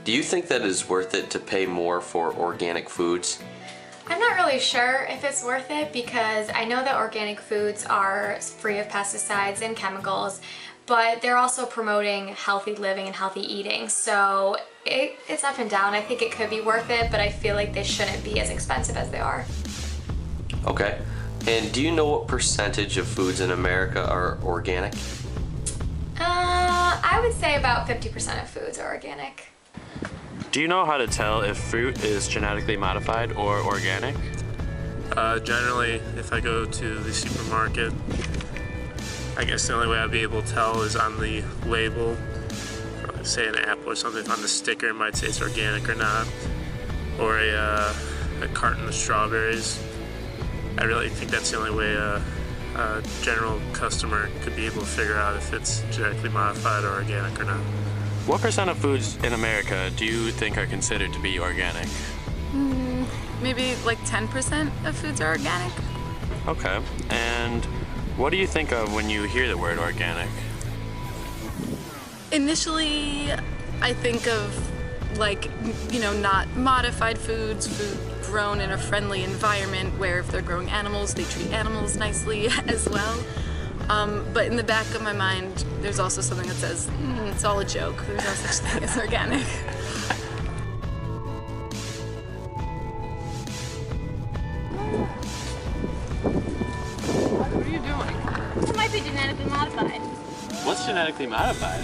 Do you think that it's worth it to pay more for organic foods? I'm not really sure if it's worth it because I know that organic foods are free of pesticides and chemicals, but they're also promoting healthy living and healthy eating. So it's up and down. I think it could be worth it, but I feel like they shouldn't be as expensive as they are. Okay. And do you know what percentage of foods in America are organic? I would say about 50% of foods are organic. Do you know how to tell if fruit is genetically modified or organic? Generally, if I go to the supermarket, I guess the only way I'd be able to tell is on the label. Say an apple or something, on the sticker it might say it's organic or not. Or a carton of strawberries. I really think that's the only way a general customer could be able to figure out if it's genetically modified or organic or not. What percent of foods in America do you think are considered to be organic? Maybe like 10% of foods are organic. Okay. And what do you think of when you hear the word organic? Initially, I think of like, not modified foods, food grown in a friendly environment where if they're growing animals, they treat animals nicely as well. But in the back of my mind, there's also something that says, it's all a joke. There's no such thing as organic. What are you doing? It might be genetically modified. What's genetically modified?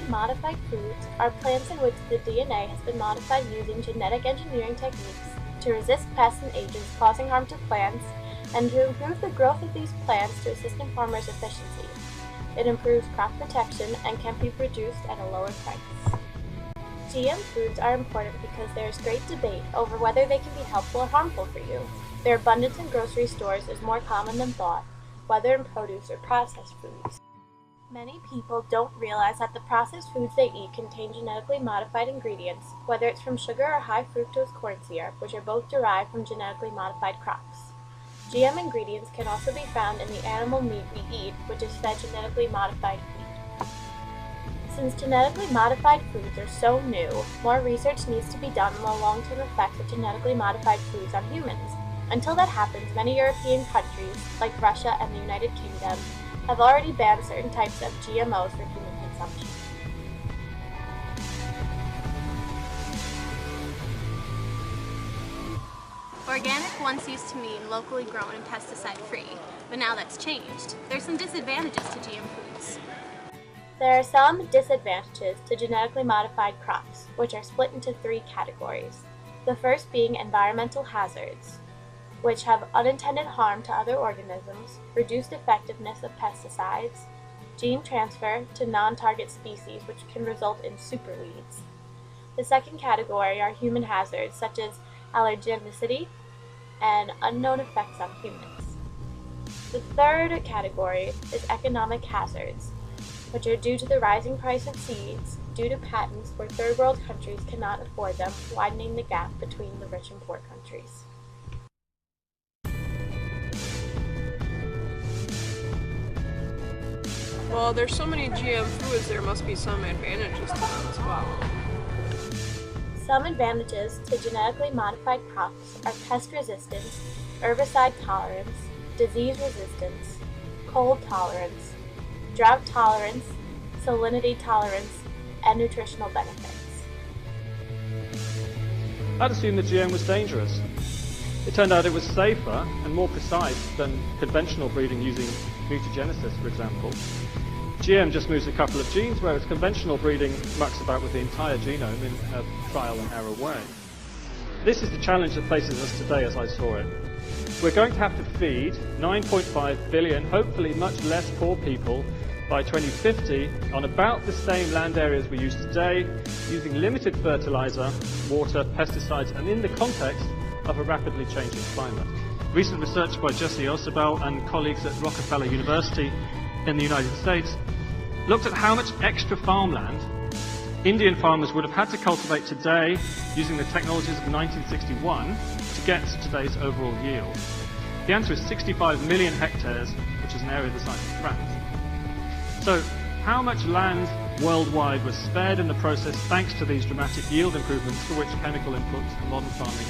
Modified foods are plants in which the DNA has been modified using genetic engineering techniques to resist pests and agents causing harm to plants and to improve the growth of these plants to assist in farmers' efficiency. It improves crop protection and can be produced at a lower price. GM foods are important because there is great debate over whether they can be helpful or harmful for you. Their abundance in grocery stores is more common than thought, whether in produce or processed foods. Many people don't realize that the processed foods they eat contain genetically modified ingredients, whether it's from sugar or high fructose corn syrup, which are both derived from genetically modified crops. GM ingredients can also be found in the animal meat we eat, which is fed genetically modified feed. Since genetically modified foods are so new, more research needs to be done on the long-term effects of genetically modified foods on humans. Until that happens, many European countries, like Russia and the United Kingdom, have already banned certain types of GMOs for human consumption. Organic once used to mean locally grown and pesticide-free, but now that's changed. There's some disadvantages to GM foods. There are some disadvantages to genetically modified crops, which are split into 3 categories. The first being environmental hazards, which have unintended harm to other organisms, reduced effectiveness of pesticides, gene transfer to non-target species which can result in superweeds. The second category are human hazards such as allergenicity and unknown effects on humans. The third category is economic hazards, which are due to the rising price of seeds due to patents where third world countries cannot afford them, widening the gap between the rich and poor countries. Well, there's so many GM foods, there must be some advantages to them as well. Some advantages to genetically modified crops are pest resistance, herbicide tolerance, disease resistance, cold tolerance, drought tolerance, salinity tolerance, and nutritional benefits. I'd assumed that GM was dangerous. It turned out it was safer and more precise than conventional breeding using mutagenesis, for example. GM just moves a couple of genes, whereas conventional breeding mucks about with the entire genome in a trial and error way. This is the challenge that faces us today as I saw it. We're going to have to feed 9.5 billion, hopefully much less poor people, by 2050 on about the same land areas we use today, using limited fertilizer, water, pesticides, and in the context of a rapidly changing climate. Recent research by Jesse Osabel and colleagues at Rockefeller University in the United States looked at how much extra farmland Indian farmers would have had to cultivate today using the technologies of 1961 to get to today's overall yield. The answer is 65 million hectares, which is an area the size of France. So how much land worldwide was spared in the process thanks to these dramatic yield improvements for which chemical inputs and modern farming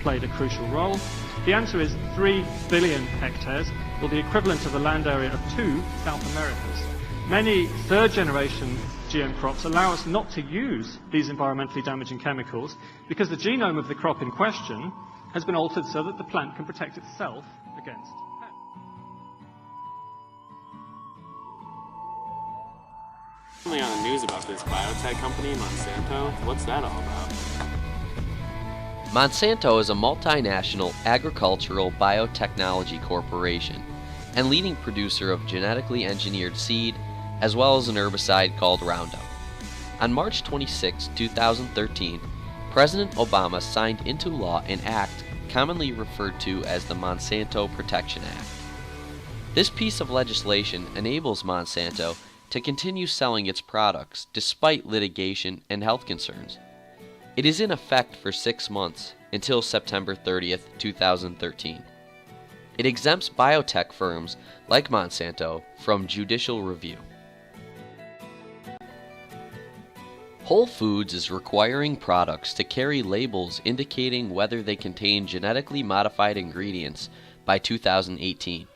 played a crucial role? The answer is 3 billion hectares, or the equivalent of the land area of 2 South Americas. Many third-generation GM crops allow us not to use these environmentally damaging chemicals because the genome of the crop in question has been altered so that the plant can protect itself against pests. Something on the news about this biotech company, Monsanto. What's that all about? Monsanto is a multinational agricultural biotechnology corporation and leading producer of genetically engineered seed, as well as an herbicide called Roundup. On March 26, 2013, President Obama signed into law an act commonly referred to as the Monsanto Protection Act. This piece of legislation enables Monsanto to continue selling its products despite litigation and health concerns. It is in effect for 6 months until September 30th, 2013. It exempts biotech firms like Monsanto from judicial review. Whole Foods is requiring products to carry labels indicating whether they contain genetically modified ingredients by 2018.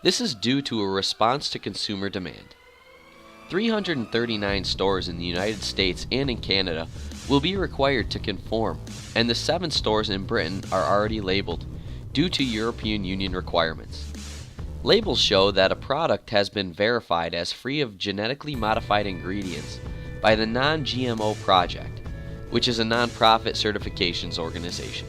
This is due to a response to consumer demand. 339 stores in the United States and in Canada will be required to conform, and the 7 stores in Britain are already labeled due to European Union requirements. Labels show that a product has been verified as free of genetically modified ingredients by the Non-GMO Project, which is a non-profit certifications organization.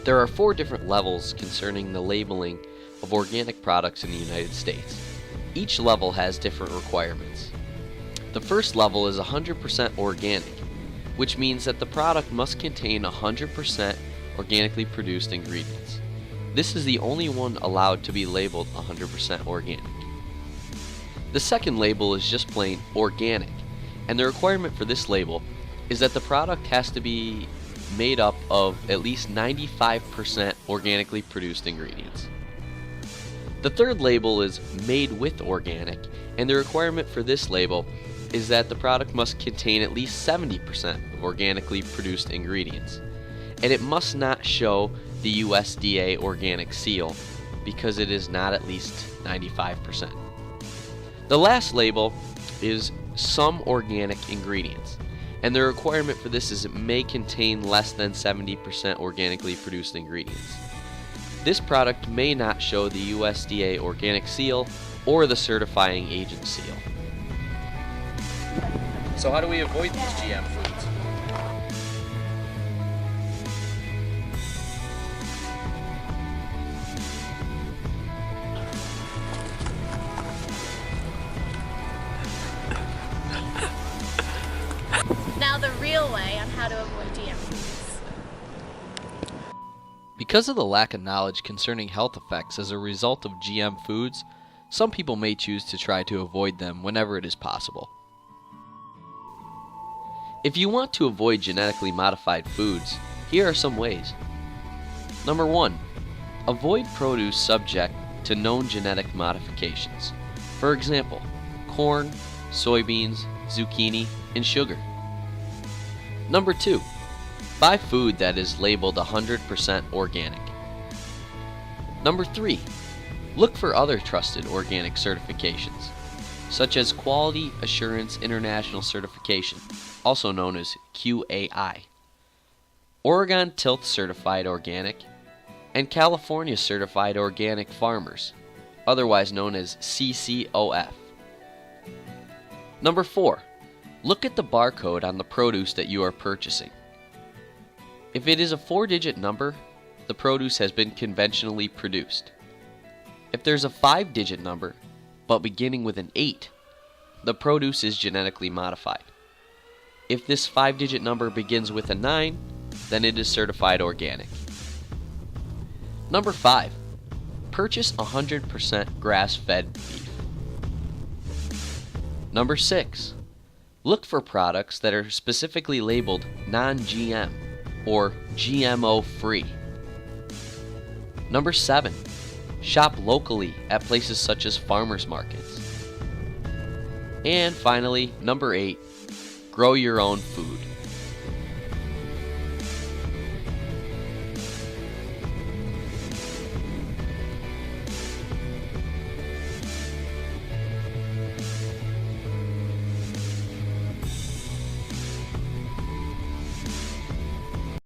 There are 4 different levels concerning the labeling of organic products in the United States. Each level has different requirements. The first level is 100% organic, which means that the product must contain 100% organically produced ingredients. This is the only one allowed to be labeled 100% organic. The second label is just plain organic, and the requirement for this label is that the product has to be made up of at least 95% organically produced ingredients. The third label is made with organic, and the requirement for this label is that the product must contain at least 70% of organically produced ingredients, and it must not show the USDA organic seal because it is not at least 95%. The last label is some organic ingredients, and the requirement for this is it may contain less than 70% organically produced ingredients. This product may not show the USDA organic seal or the certifying agent seal. So how do we avoid these GM foods? Now the real way on how to avoid GM foods. Because of the lack of knowledge concerning health effects as a result of GM foods, some people may choose to try to avoid them whenever it is possible. If you want to avoid genetically modified foods, here are some ways. Number 1. Avoid produce subject to known genetic modifications. For example, corn, soybeans, zucchini, and sugar. Number 2. Buy food that is labeled 100% organic. Number 3. Look for other trusted organic certifications, such as Quality Assurance International Certification, also known as QAI, Oregon Tilth Certified Organic, and California Certified Organic Farmers, otherwise known as CCOF. Number 4. Look at the barcode on the produce that you are purchasing. If it is a 4-digit number, the produce has been conventionally produced. If there's a 5-digit number, but beginning with an 8, the produce is genetically modified. If this 5-digit number begins with a 9, then it is certified organic. Number 5. Purchase 100% grass-fed beef. Number 6. Look for products that are specifically labeled non-GM or GMO-free. Number 7. Shop locally at places such as farmers markets. And finally, number 8, grow your own food.